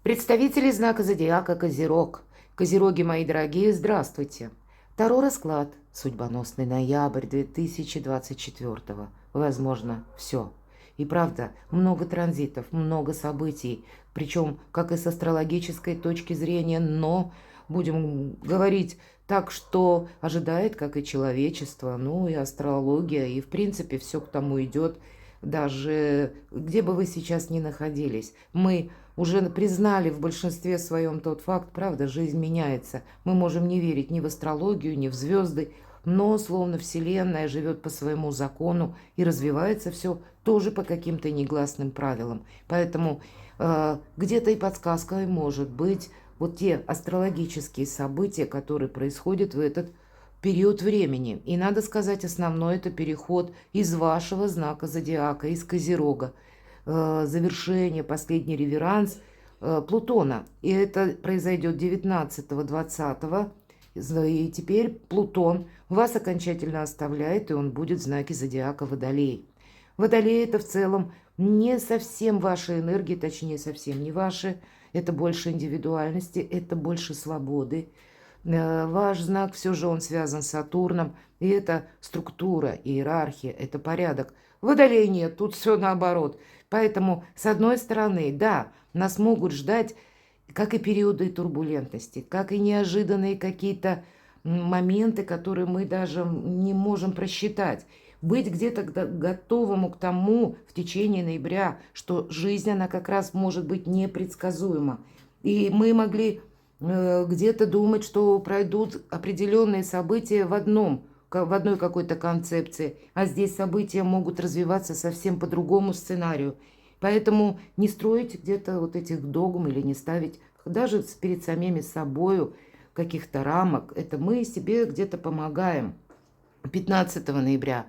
Представители знака зодиака Козерог. Козероги, мои дорогие, здравствуйте. Таро расклад. Судьбоносный ноябрь 2024. Возможно, все. И правда, много транзитов, много событий. Причем, как и с астрологической точки зрения, но будем говорить так, что ожидает, как и человечество, ну и астрология, и в принципе все к тому идет. Даже где бы вы сейчас ни находились, мы уже признали в большинстве своем тот факт, правда, жизнь меняется. Мы можем не верить ни в астрологию, ни в звезды, но словно Вселенная живет по своему закону и развивается все тоже по каким-то негласным правилам. Поэтому где-то и подсказкой может быть вот те астрологические события, которые происходят в этот период времени. И надо сказать, основной это переход из вашего знака зодиака, из Козерога, завершение, последний реверанс Плутона. И это произойдет 19-20. И теперь Плутон вас окончательно оставляет, и он будет в знаке зодиака Водолей. Водолей это в целом не совсем ваши энергии, точнее совсем не ваши. Это больше индивидуальности, это больше свободы. Ваш знак все же он связан с Сатурном, и это структура, иерархия, это порядок. Водолей нет, тут все наоборот. Поэтому, с одной стороны, да, нас могут ждать как и периоды турбулентности, как и неожиданные какие-то моменты, которые мы даже не можем просчитать. Быть где-то готовому к тому в течение ноября, что жизнь, она как раз может быть непредсказуема. И мы могли где-то думать, что пройдут определенные события в одной какой-то концепции, а здесь события могут развиваться совсем по другому сценарию. Поэтому не строить где-то вот этих догм или не ставить даже перед самими собою каких-то рамок. Это мы себе где-то помогаем. 15 ноября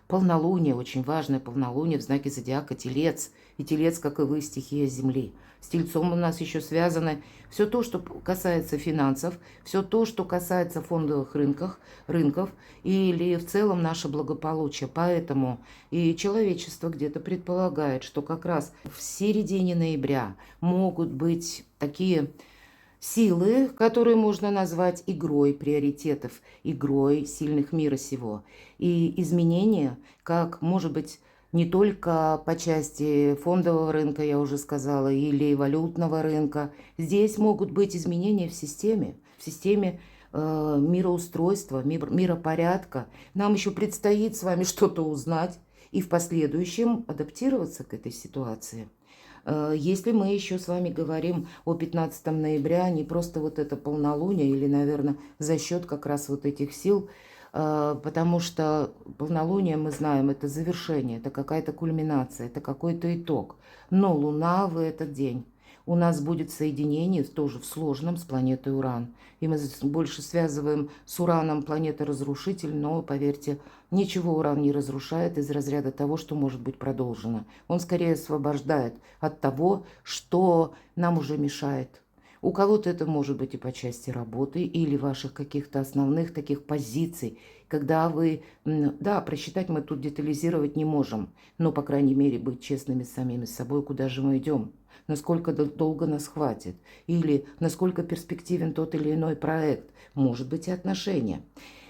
полнолуние, очень важное полнолуние в знаке зодиака Телец. И Телец, как и вы, стихия Земли. С Тельцом у нас еще связано все то, что касается финансов, все то, что касается фондовых рынков или в целом наше благополучие. Поэтому и человечество где-то предполагает, что как раз в середине ноября могут быть такие силы, которые можно назвать игрой приоритетов, игрой сильных мира сего. И изменения, как, может быть, не только по части фондового рынка, я уже сказала, или валютного рынка. Здесь могут быть изменения в системе мироустройства, миропорядка. Нам еще предстоит с вами что-то узнать и в последующем адаптироваться к этой ситуации. Если мы еще с вами говорим о 15 ноября, не просто вот это полнолуние или, наверное, за счет как раз вот этих сил, потому что полнолуние, мы знаем, это завершение, это какая-то кульминация, это какой-то итог. Но Луна в этот день у нас будет соединение тоже в сложном с планетой Уран. И мы больше связываем с Ураном планета-разрушитель, но, поверьте, ничего Уран не разрушает из разряда того, что может быть продолжено. Он скорее освобождает от того, что нам уже мешает. У кого-то это может быть и по части работы, или ваших каких-то основных таких позиций, когда вы, да, просчитать мы тут детализировать не можем, но, по крайней мере, быть честными с самими собой, куда же мы идем, насколько долго нас хватит, или насколько перспективен тот или иной проект, может быть и отношения.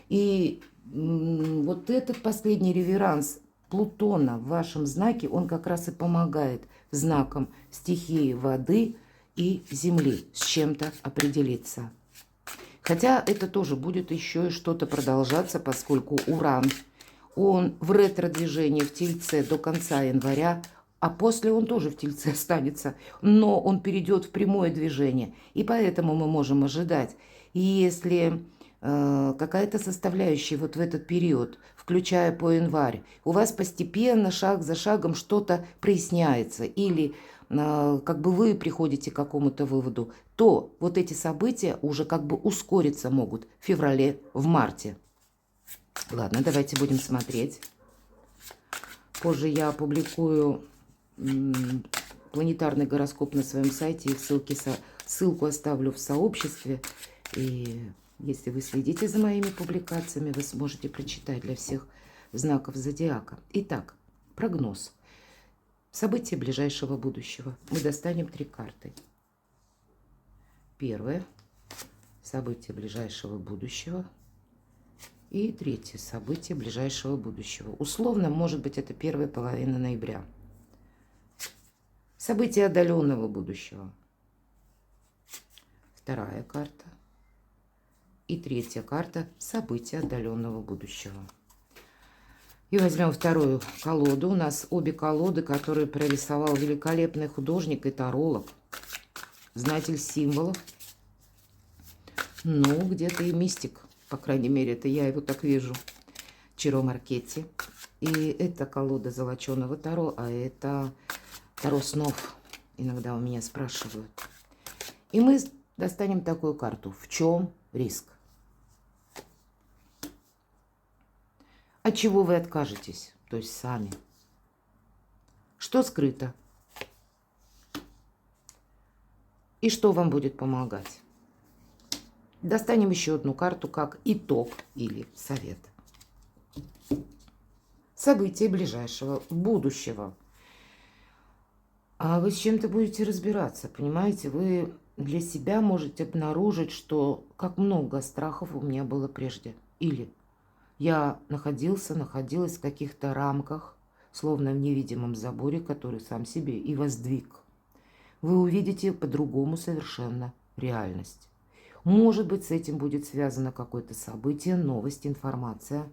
И вот этот последний реверанс Плутона в вашем знаке, он как раз и помогает знакам стихии воды и земли с чем-то определиться. Хотя это тоже будет еще и что-то продолжаться, поскольку Уран, он в ретро-движении в Тельце до конца января, а после он тоже в Тельце останется, но он перейдет в прямое движение. И поэтому мы можем ожидать, если какая-то составляющая вот в этот период, включая по январь, у вас постепенно, шаг за шагом что-то проясняется, или как бы вы приходите к какому-то выводу, то вот эти события уже как бы ускориться могут в феврале, в марте. Ладно, давайте будем смотреть. Позже я опубликую планетарный гороскоп на своем сайте, и ссылку оставлю в сообществе. И если вы следите за моими публикациями, вы сможете прочитать для всех знаков зодиака. Итак, прогноз. События ближайшего будущего. Мы достанем 3 карты. Первое событие ближайшего будущего. И третье событие ближайшего будущего. Условно, может быть, это первая половина ноября. События отдаленного будущего. Вторая карта. И третья карта – события отдаленного будущего. И возьмем вторую колоду. У нас обе колоды, которые прорисовал великолепный художник и таролог, знатель символов. Ну, где-то и мистик. По крайней мере, это я его так вижу. Чиро Маркетти. И это колода золоченого таро, а это таро снов. Иногда у меня спрашивают. И мы достанем такую карту. В чем риск? От чего вы откажетесь? То есть сами. Что скрыто? И что вам будет помогать? Достанем еще одну карту как итог или совет. События ближайшего будущего. А вы с чем-то будете разбираться, понимаете? Вы для себя можете обнаружить, что как много страхов у меня было прежде. Или я находилась в каких-то рамках, словно в невидимом заборе, который сам себе и воздвиг. Вы увидите по-другому совершенно реальность. Может быть, с этим будет связано какое-то событие, новость, информация,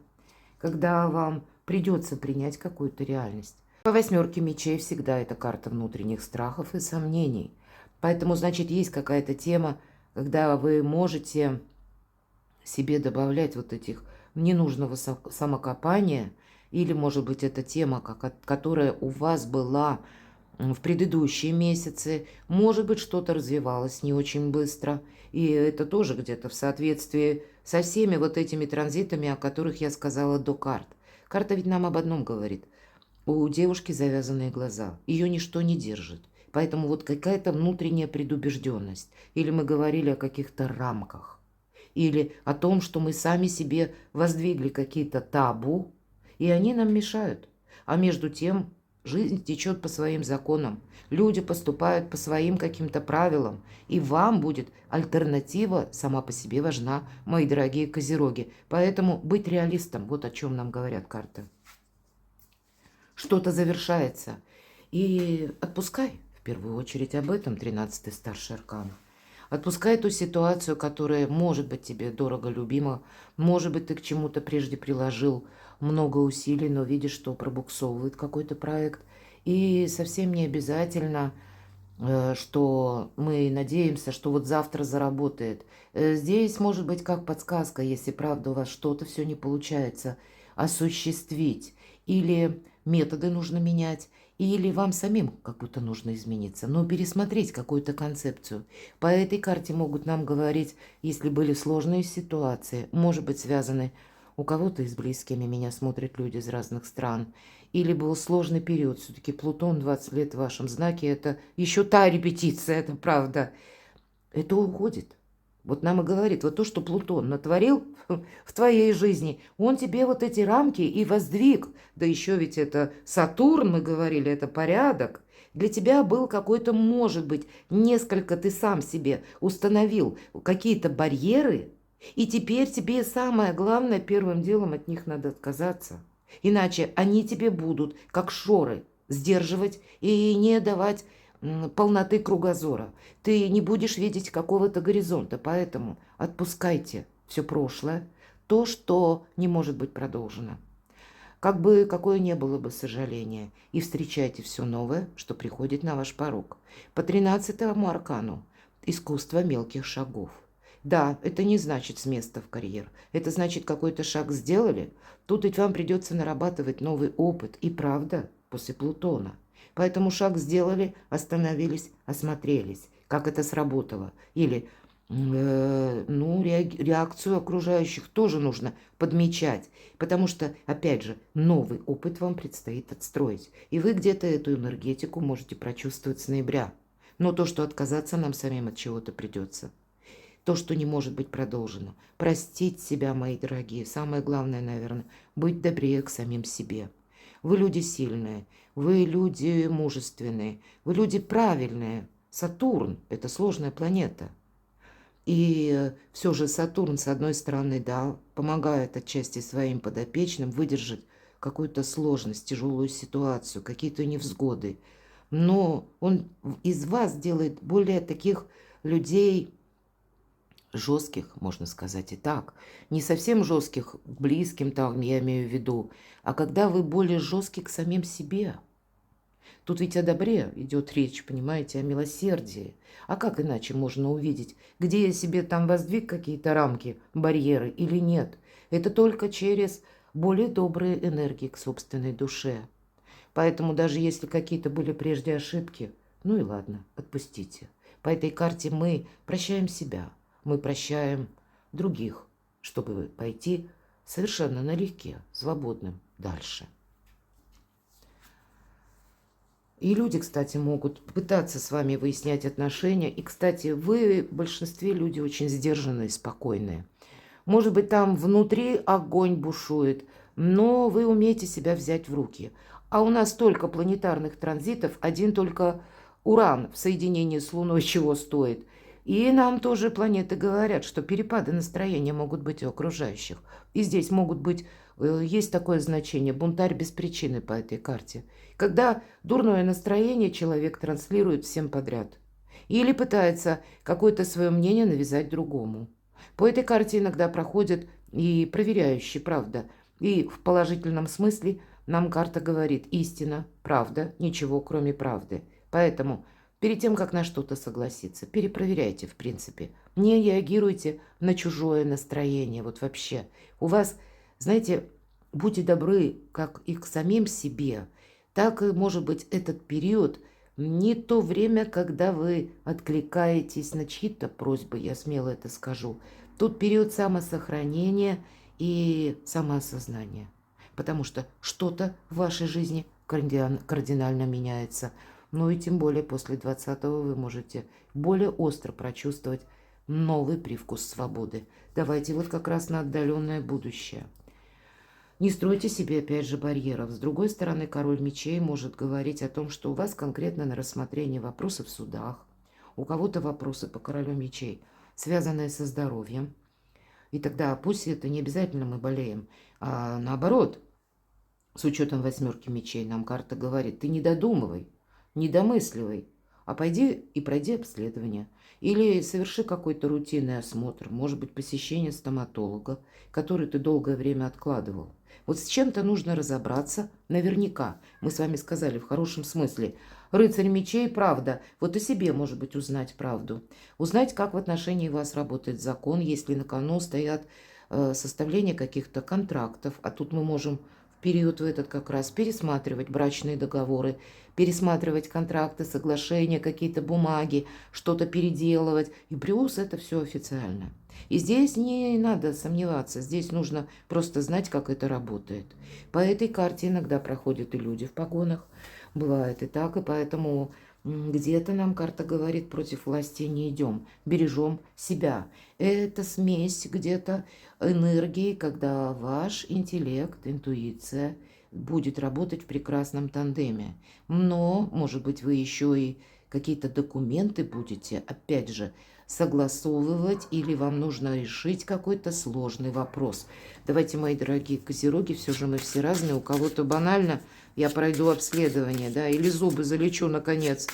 когда вам придется принять какую-то реальность. По восьмерке мечей всегда это карта внутренних страхов и сомнений. Поэтому, значит, есть какая-то тема, когда вы можете себе добавлять вот этих ненужного самокопания, или, может быть, это тема, которая у вас была в предыдущие месяцы, может быть, что-то развивалось не очень быстро, и это тоже где-то в соответствии со всеми вот этими транзитами, о которых я сказала до карт. Карта ведь нам об одном говорит. У девушки завязанные глаза, ее ничто не держит, поэтому вот какая-то внутренняя предубежденность, или мы говорили о каких-то рамках, или о том, что мы сами себе воздвигли какие-то табу, и они нам мешают, а между тем жизнь течет по своим законам, люди поступают по своим каким-то правилам, и вам будет альтернатива сама по себе важна, мои дорогие козероги. Поэтому быть реалистом, вот о чем нам говорят карты. Что-то завершается, и отпускай, в первую очередь об этом 13-й старший аркан. Отпускай ту ситуацию, которая может быть тебе дорого любима, может быть, ты к чему-то прежде приложил много усилий, но видишь, что пробуксовывает какой-то проект. И совсем не обязательно, что мы надеемся, что вот завтра заработает. Здесь может быть как подсказка, если правда у вас что-то все не получается осуществить. Или методы нужно менять, или вам самим как будто нужно измениться, но пересмотреть какую-то концепцию. По этой карте могут нам говорить, если были сложные ситуации, может быть, связаны у кого-то из близкими, меня смотрят люди из разных стран, или был сложный период, все-таки Плутон 20 лет в вашем знаке, это еще та репетиция, это правда. Это уходит. Вот нам и говорит, вот то, что Плутон натворил в твоей жизни, он тебе вот эти рамки и воздвиг. Да еще ведь это Сатурн, мы говорили, это порядок. Для тебя был какой-то, может быть, несколько ты сам себе установил какие-то барьеры, и теперь тебе самое главное, первым делом от них надо отказаться. Иначе они тебе будут, как шоры, сдерживать и не давать полноты кругозора. Ты не будешь видеть какого-то горизонта, поэтому отпускайте все прошлое, то, что не может быть продолжено. Как бы какое ни было бы сожаление, и встречайте все новое, что приходит на ваш порог. По 13-му аркану искусство мелких шагов. Да, это не значит с места в карьер. Это значит, какой-то шаг сделали. Тут ведь вам придется нарабатывать новый опыт. И правда, после Плутона. Поэтому шаг сделали, остановились, осмотрелись, как это сработало. Или реакцию окружающих тоже нужно подмечать. Потому что, опять же, новый опыт вам предстоит отстроить. И вы где-то эту энергетику можете прочувствовать с ноября. Но то, что отказаться нам самим от чего-то придется. То, что не может быть продолжено. Простить себя, мои дорогие. Самое главное, наверное, быть добрее к самим себе. Вы люди сильные, вы люди мужественные, вы люди правильные. Сатурн – это сложная планета. И все же Сатурн, с одной стороны, да, помогает отчасти своим подопечным выдержать какую-то сложность, тяжелую ситуацию, какие-то невзгоды. Но он из вас делает более таких людей жестких, можно сказать и так. Не совсем жестких к близким, там, я имею в виду, а когда вы более жесткий к самим себе. Тут ведь о добре идет речь, понимаете, о милосердии. А как иначе можно увидеть, где я себе там воздвиг какие-то рамки, барьеры или нет? Это только через более добрые энергии к собственной душе. Поэтому даже если какие-то были прежде ошибки, ну и ладно, отпустите. По этой карте мы прощаем себя, мы прощаем других, чтобы пойти совершенно налегке, свободным дальше. И люди, кстати, могут пытаться с вами выяснять отношения. И, кстати, вы в большинстве люди очень сдержанные, спокойные. Может быть, там внутри огонь бушует, но вы умеете себя взять в руки. А у нас столько планетарных транзитов, один только Уран в соединении с Луной чего стоит. И нам тоже планеты говорят, что перепады настроения могут быть у окружающих. И здесь могут быть, есть такое значение, бунтарь без причины по этой карте. Когда дурное настроение человек транслирует всем подряд. Или пытается какое-то свое мнение навязать другому. По этой карте иногда проходят и проверяющие, правда. И в положительном смысле нам карта говорит истина, правда, ничего кроме правды. Поэтому перед тем, как на что-то согласиться, перепроверяйте, в принципе. Не реагируйте на чужое настроение, вот вообще. У вас, знаете, будьте добры как и к самим себе, так и, может быть, этот период не то время, когда вы откликаетесь на чьи-то просьбы, я смело это скажу. Тут период самосохранения и самоосознания. Потому что что-то в вашей жизни кардинально меняется. Ну и тем более после 20-го вы можете более остро прочувствовать новый привкус свободы. Давайте вот как раз на отдаленное будущее. Не стройте себе, опять же, барьеров. С другой стороны, король мечей может говорить о том, что у вас конкретно на рассмотрение вопросы в судах, у кого-то вопросы по королю мечей, связанные со здоровьем. И тогда пусть это не обязательно мы болеем, а наоборот, с учетом восьмерки мечей нам карта говорит, ты не додумывай, не домысливай, а пойди и пройди обследование. Или соверши какой-то рутинный осмотр, может быть, посещение стоматолога, который ты долгое время откладывал. Вот с чем-то нужно разобраться наверняка. Мы с вами сказали в хорошем смысле. Рыцарь мечей, правда. Вот о себе, может быть, узнать правду. Узнать, как в отношении вас работает закон, если на кону стоят составление каких-то контрактов. А тут мы можем в период в этот как раз пересматривать брачные договоры, пересматривать контракты, соглашения, какие-то бумаги, что-то переделывать. И плюс это все официально. И здесь не надо сомневаться, здесь нужно просто знать, как это работает. По этой карте иногда проходят и люди в погонах, бывает и так, и поэтому где-то нам карта говорит, против власти не идем, бережем себя. Это смесь где-то энергии, когда ваш интеллект, интуиция будет работать в прекрасном тандеме. Но, может быть, вы еще и какие-то документы будете, опять же, согласовывать, или вам нужно решить какой-то сложный вопрос. Давайте, мои дорогие козероги, все же мы все разные, у кого-то банально, я пройду обследование, да, или зубы залечу, наконец.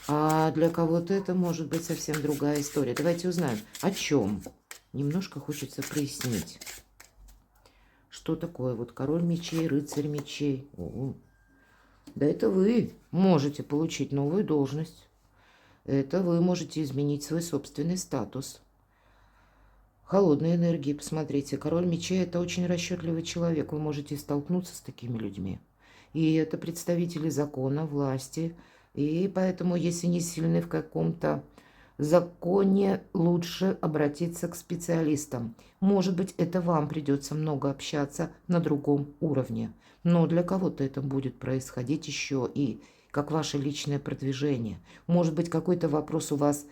А для кого-то это может быть совсем другая история. Давайте узнаем, о чем. Немножко хочется прояснить. Что такое вот король мечей, рыцарь мечей? Да это вы можете получить новую должность. Это вы можете изменить свой собственный статус. Холодной энергии, посмотрите. Король мечей – это очень расчетливый человек. Вы можете столкнуться с такими людьми. И это представители закона, власти. И поэтому, если не сильны в каком-то законе, лучше обратиться к специалистам. Может быть, это вам придется много общаться на другом уровне. Но для кого-то это будет происходить еще и как ваше личное продвижение. Может быть, какой-то вопрос у вас,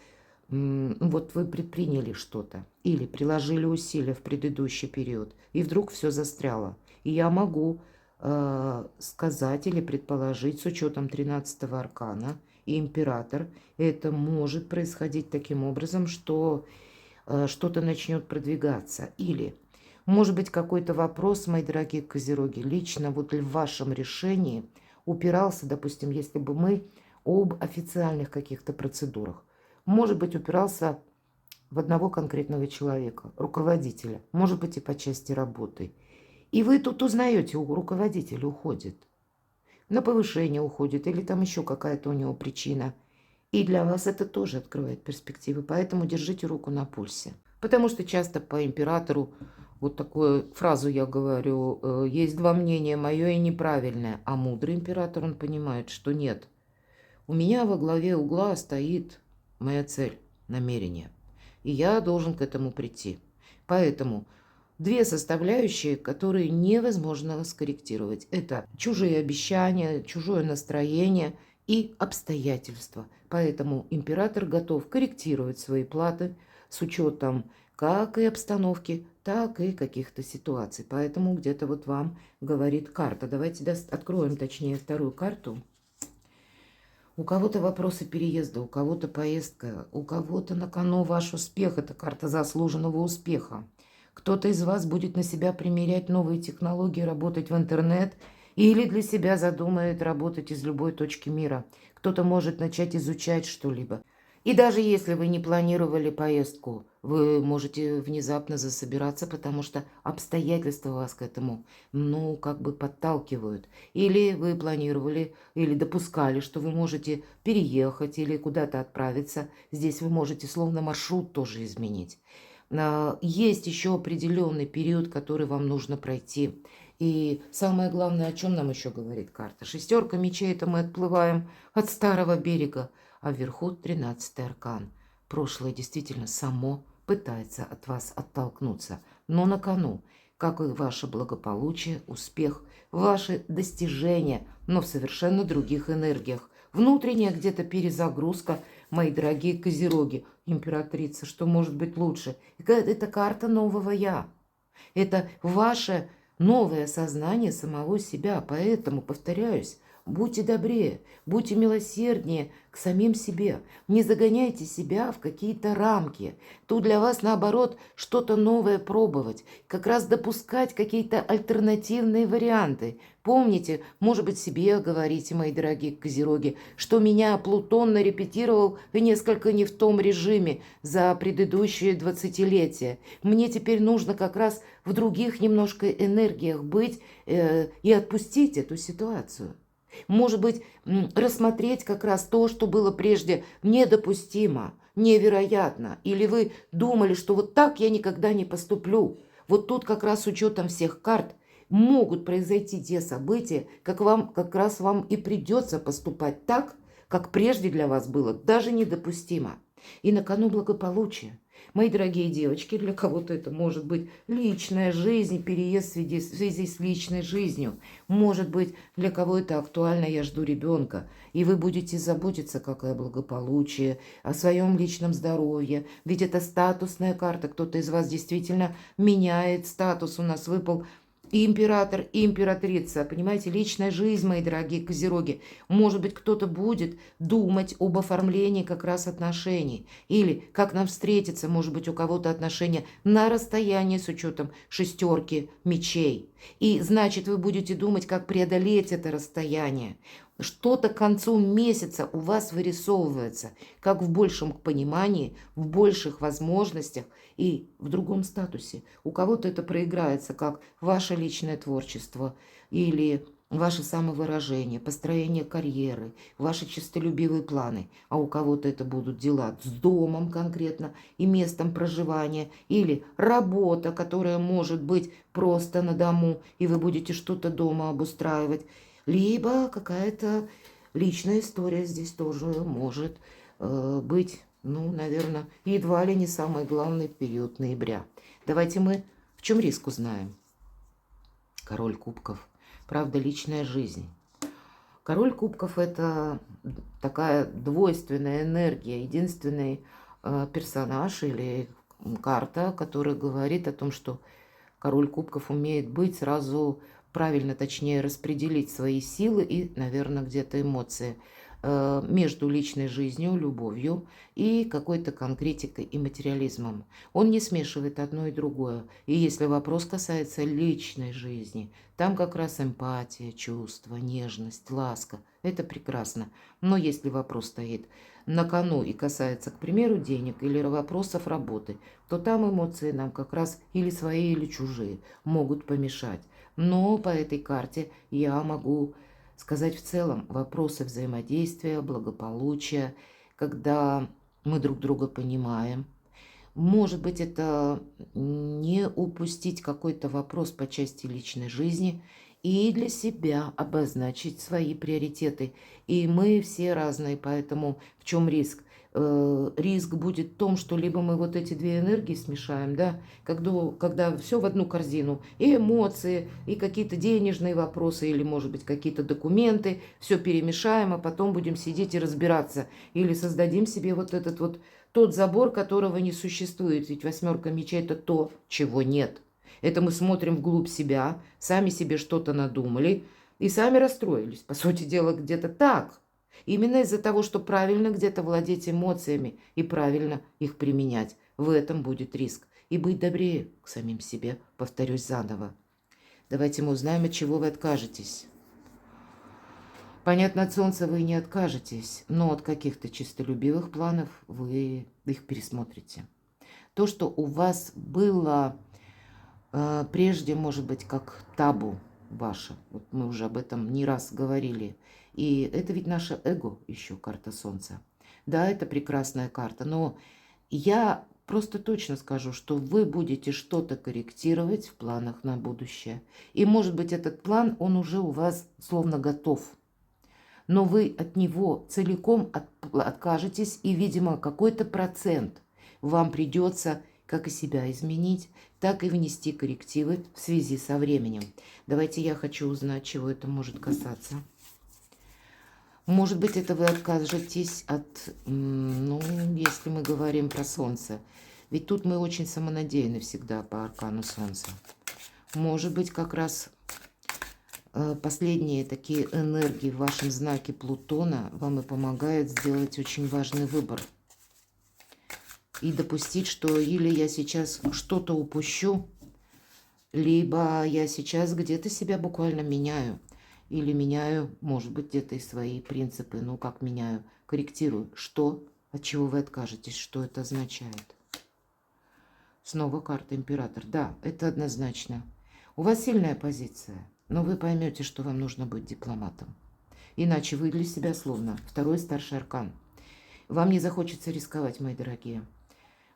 вот вы предприняли что-то или приложили усилия в предыдущий период, и вдруг все застряло. И я могу сказать или предположить с учетом 13-го аркана и император, это может происходить таким образом, что что-то начнет продвигаться. Или, может быть, какой-то вопрос, мои дорогие козероги, лично вот в вашем решении упирался, допустим, если бы мы об официальных каких-то процедурах, может быть, упирался в одного конкретного человека, руководителя, может быть, и по части работы. И вы тут узнаете, у руководителя уходит, на повышение уходит, или там еще какая-то у него причина. И для вас это тоже открывает перспективы, поэтому держите руку на пульсе. Потому что часто по императору, вот такую фразу я говорю, есть два мнения, мое и неправильное. А мудрый император, он понимает, что нет. У меня во главе угла стоит моя цель, намерение. И я должен к этому прийти. Поэтому две составляющие, которые невозможно скорректировать. Это чужие обещания, чужое настроение и обстоятельства. Поэтому император готов корректировать свои платы с учетом как и обстановки, так и каких-то ситуаций. Поэтому где-то вот вам говорит карта. Давайте откроем, точнее, вторую карту. У кого-то вопросы переезда, у кого-то поездка, у кого-то на кону ваш успех. Это карта заслуженного успеха. Кто-то из вас будет на себя примерять новые технологии, работать в интернет или для себя задумает работать из любой точки мира. Кто-то может начать изучать что-либо. И даже если вы не планировали поездку, вы можете внезапно засобираться, потому что обстоятельства вас к этому, как бы подталкивают. Или вы планировали, или допускали, что вы можете переехать или куда-то отправиться. Здесь вы можете словно маршрут тоже изменить. Есть еще определенный период, который вам нужно пройти. И самое главное, о чем нам еще говорит карта. Шестерка мечей, это мы отплываем от старого берега, а вверху 13-й аркан. Прошлое действительно само пытается от вас оттолкнуться. Но на кону, как и ваше благополучие, успех, ваши достижения, но в совершенно других энергиях. Внутренняя где-то перезагрузка, мои дорогие козероги, императрица, что может быть лучше? Это карта нового «Я». Это ваше новое сознание самого себя. Поэтому, повторяюсь, будьте добрее, будьте милосерднее к самим себе. Не загоняйте себя в какие-то рамки. Тут для вас, наоборот, что-то новое пробовать. Как раз допускать какие-то альтернативные варианты. Помните, может быть, себе говорите, мои дорогие козероги, что меня Плутон нарепетировал несколько не в том режиме за предыдущие 20-летия. Мне теперь нужно как раз в других немножко энергиях быть и отпустить эту ситуацию. Может быть, рассмотреть как раз то, что было прежде недопустимо, невероятно. Или вы думали, что вот так я никогда не поступлю. Вот тут как раз с учетом всех карт могут произойти те события, как раз вам и придется поступать так, как прежде для вас было даже недопустимо. И на кону благополучие. Мои дорогие девочки, для кого-то это может быть личная жизнь, переезд в связи с личной жизнью. Может быть, для кого это актуально, я жду ребенка. И вы будете заботиться, какое благополучие, о своем личном здоровье. Ведь это статусная карта. Кто-то из вас действительно меняет статус. У нас выпал и император, и императрица. Понимаете, личная жизнь, мои дорогие козероги. Может быть, кто-то будет думать об оформлении как раз отношений. Или как нам встретиться, может быть, у кого-то отношения на расстоянии с учетом шестерки мечей. И значит, вы будете думать, как преодолеть это расстояние. Что-то к концу месяца у вас вырисовывается, как в большем понимании, в больших возможностях и в другом статусе. У кого-то это проиграется, как ваше личное творчество или ваше самовыражение, построение карьеры, ваши честолюбивые планы. А у кого-то это будут дела с домом конкретно и местом проживания, или работа, которая может быть просто на дому, и вы будете что-то дома обустраивать. Либо какая-то личная история здесь тоже может быть, наверное, едва ли не самый главный период ноября. Давайте мы в чем риск узнаем. Король кубков. Правда, личная жизнь. Король кубков – это такая двойственная энергия, единственный персонаж или карта, которая говорит о том, что король кубков умеет быть сразу правильно, точнее, распределить свои силы и, наверное, где-то эмоции. между личной жизнью, любовью и какой-то конкретикой и материализмом. Он не смешивает одно и другое. И если вопрос касается личной жизни, там как раз эмпатия, чувство, нежность, ласка. Это прекрасно. Но если вопрос стоит на кону и касается, к примеру, денег или вопросов работы, то там эмоции нам как раз или свои, или чужие могут помешать. Но по этой карте я могу сказать в целом вопросы взаимодействия, благополучия, когда мы друг друга понимаем. Может быть, это не упустить какой-то вопрос по части личной жизни и для себя обозначить свои приоритеты. И мы все разные, поэтому в чем риск? Риск будет в том, что либо мы вот эти две энергии смешаем, да, когда все в одну корзину, и эмоции, и какие-то денежные вопросы, или, может быть, какие-то документы, все перемешаем, а потом будем сидеть и разбираться. Или создадим себе вот этот вот тот забор, которого не существует. Ведь восьмерка мечей – это то, чего нет. Это мы смотрим вглубь себя, сами себе что-то надумали и сами расстроились. По сути дела, где-то так. Именно из-за того, что правильно где-то владеть эмоциями и правильно их применять. В этом будет риск. И быть добрее к самим себе, повторюсь заново. Давайте мы узнаем, от чего вы откажетесь. Понятно, от солнца вы не откажетесь, но от каких-то чистолюбивых планов вы их пересмотрите. То, что у вас было прежде, может быть, как табу ваше, вот мы уже об этом не раз говорили, и это ведь наше эго, еще карта солнца. Да, это прекрасная карта, но я просто точно скажу, что вы будете что-то корректировать в планах на будущее. И, может быть, этот план, он уже у вас словно готов. Но вы от него целиком откажетесь, и, видимо, какой-то процент вам придется как и себя изменить, так и внести коррективы в связи со временем. Давайте я хочу узнать, чего это может касаться. Может быть, это вы откажетесь от, ну, если мы говорим про Солнце. Ведь тут мы очень самонадеянны всегда по аркану Солнца. Может быть, как раз последние такие энергии в вашем знаке Плутона вам и помогают сделать очень важный выбор. И допустить, что или я сейчас что-то упущу, либо я сейчас где-то себя буквально меняю. Или меняю, может быть, где-то и свои принципы. Ну, как меняю? Корректирую. Что? От чего вы откажетесь? Что это означает? Снова карта Император. Да, это однозначно. У вас сильная позиция, но вы поймете, что вам нужно быть дипломатом. Иначе вы для себя словно второй старший аркан. Вам не захочется рисковать, мои дорогие.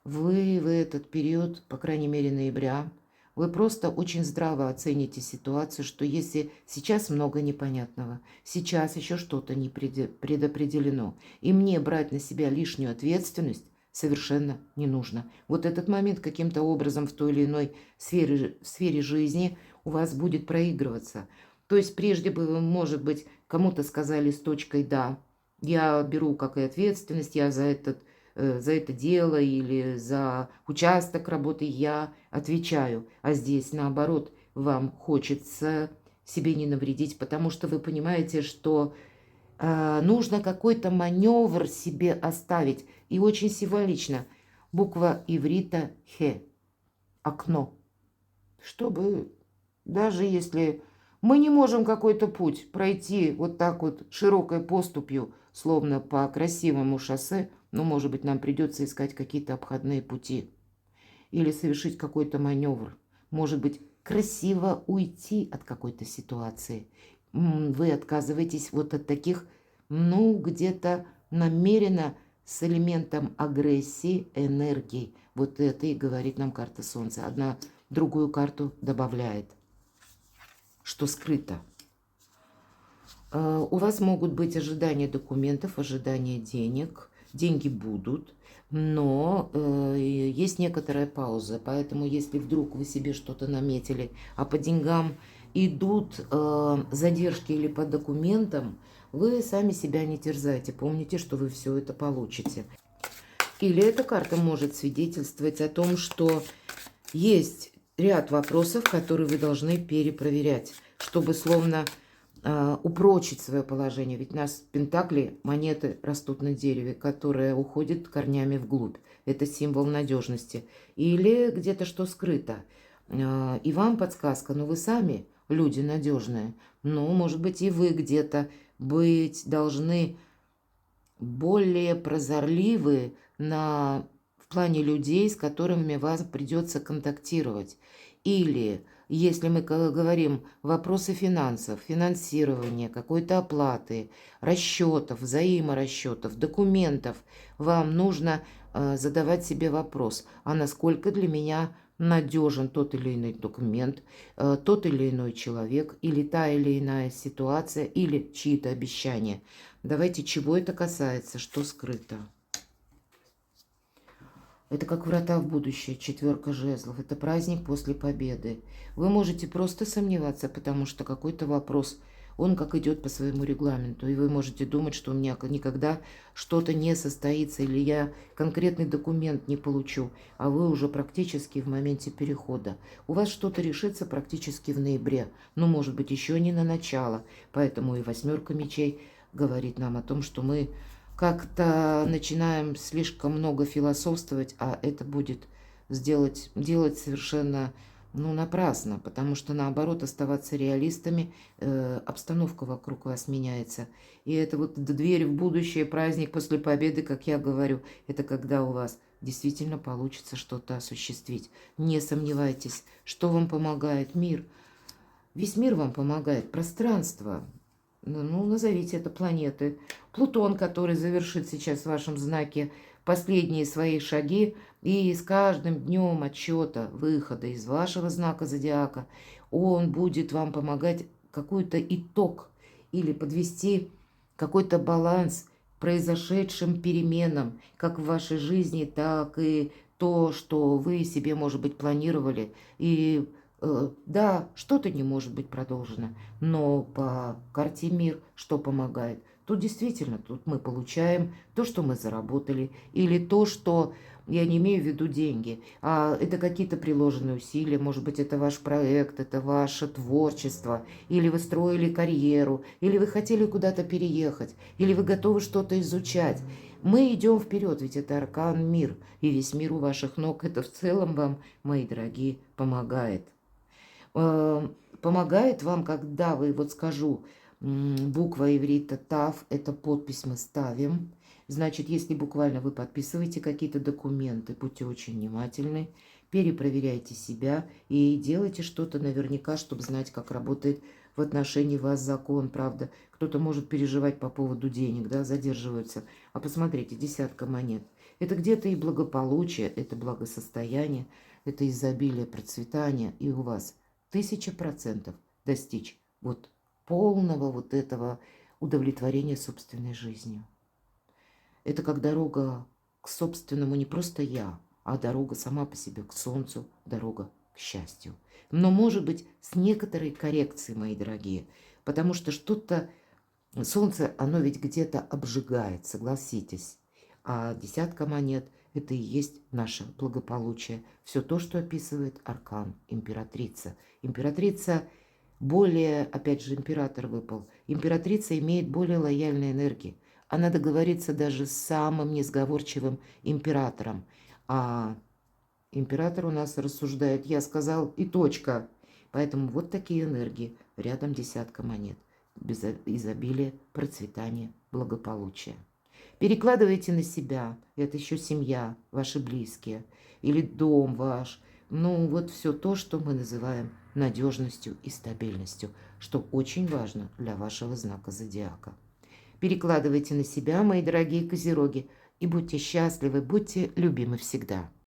Вы в этот период, по крайней мере ноября, вы просто очень здраво оцените ситуацию, что если сейчас много непонятного, сейчас еще что-то не предопределено, и мне брать на себя лишнюю ответственность совершенно не нужно. Вот этот момент каким-то образом в той или иной сфере жизни у вас будет проигрываться. То есть прежде бы вы, может быть, кому-то сказали с точкой «да», я беру как и ответственность, я за это дело или за участок работы я отвечаю. А здесь, наоборот, вам хочется себе не навредить, потому что вы понимаете, что нужно какой-то маневр себе оставить. И очень символично. Буква иврита «хе» – окно. Чтобы, даже если мы не можем какой-то путь пройти вот так вот широкой поступью, словно по красивому шоссе, но, может быть, нам придется искать какие-то обходные пути. Или совершить какой-то маневр. Может быть, красиво уйти от какой-то ситуации. Вы отказываетесь вот от таких, ну, где-то намеренно с элементом агрессии, энергии. Вот это и говорит нам карта Солнца. Одна другую карту добавляет, что скрыто. У вас могут быть ожидания документов, ожидания денег. Деньги будут, но есть некоторая пауза. Поэтому, если вдруг вы себе что-то наметили, а по деньгам идут задержки или по документам, вы сами себя не терзайте. Помните, что вы все это получите. Или эта карта может свидетельствовать о том, что есть ряд вопросов, которые вы должны перепроверять, чтобы словно упрочить свое положение. Ведь у нас пентакли, монеты растут на дереве, которое уходит корнями вглубь. Это символ надежности. Или где-то что скрыто. И вам подсказка, но вы сами люди надежные. Ну, может быть, и вы где-то быть должны более прозорливы в плане людей, с которыми вас придется контактировать. Или, если мы говорим вопросы финансов, финансирования, какой-то оплаты, расчетов, взаиморасчетов, документов, вам нужно задавать себе вопрос, а насколько для меня надежен тот или иной документ, тот или иной человек, или та или иная ситуация, или чьи-то обещания. Давайте, чего это касается, что скрыто. Это как врата в будущее, 4 жезлов. Это праздник после победы. Вы можете просто сомневаться, потому что какой-то вопрос, он как идет по своему регламенту. И вы можете думать, что у меня никогда что-то не состоится, или я конкретный документ не получу, а вы уже практически в моменте перехода. У вас что-то решится практически в ноябре, но может быть еще не на начало. Поэтому и 8 мечей говорит нам о том, что мы как-то начинаем слишком много философствовать, а это будет делать совершенно напрасно, потому что наоборот оставаться реалистами, обстановка вокруг вас меняется. И это вот дверь в будущее, праздник после победы, как я говорю, это когда у вас действительно получится что-то осуществить. Не сомневайтесь, что вам помогает мир. Весь мир вам помогает, пространство. Назовите это планеты. Плутон, который завершит сейчас в вашем знаке последние свои шаги, и с каждым днем отчета, выхода из вашего знака зодиака, он будет вам помогать какой-то итог или подвести какой-то баланс произошедшим переменам, как в вашей жизни, так и то, что вы себе, может быть, планировали. И да, что-то не может быть продолжено, но по карте мир что помогает? Тут действительно, тут мы получаем то, что мы заработали, или то, что, я не имею в виду деньги, а это какие-то приложенные усилия, может быть, это ваш проект, это ваше творчество, или вы строили карьеру, или вы хотели куда-то переехать, или вы готовы что-то изучать. Мы идем вперед, ведь это аркан мир, и весь мир у ваших ног, это в целом вам, мои дорогие, помогает. Помогает вам, когда вы, вот скажу, буква иврита ТАВ, это подпись мы ставим. Значит, если буквально вы подписываете какие-то документы, будьте очень внимательны, перепроверяйте себя и делайте что-то наверняка, чтобы знать, как работает в отношении вас закон, правда. Кто-то может переживать по поводу денег, да, задерживаются. А посмотрите, 10 монет. Это где-то и благополучие, это благосостояние, это изобилие, процветание, и у вас 1000% достичь вот полного вот этого удовлетворения собственной жизнью. Это как дорога к собственному не просто я, а дорога сама по себе к солнцу, дорога к счастью. Но, может быть, с некоторой коррекцией, мои дорогие, потому что что-то, солнце, оно ведь где-то обжигает, согласитесь. А 10 монет – это и есть наше благополучие. Все то, что описывает аркан императрица. Императрица более, опять же, император выпал. Императрица имеет более лояльные энергии. Она договорится даже с самым несговорчивым императором. А император у нас рассуждает, я сказал, и точка. Поэтому вот такие энергии. Рядом 10 монет. Изобилие, процветание, благополучие. Перекладывайте на себя. Это еще семья, ваши близкие. Или дом ваш. Вот все то, что мы называем надежностью и стабильностью. Что очень важно для вашего знака зодиака. Перекладывайте на себя, мои дорогие козероги. И будьте счастливы, будьте любимы всегда.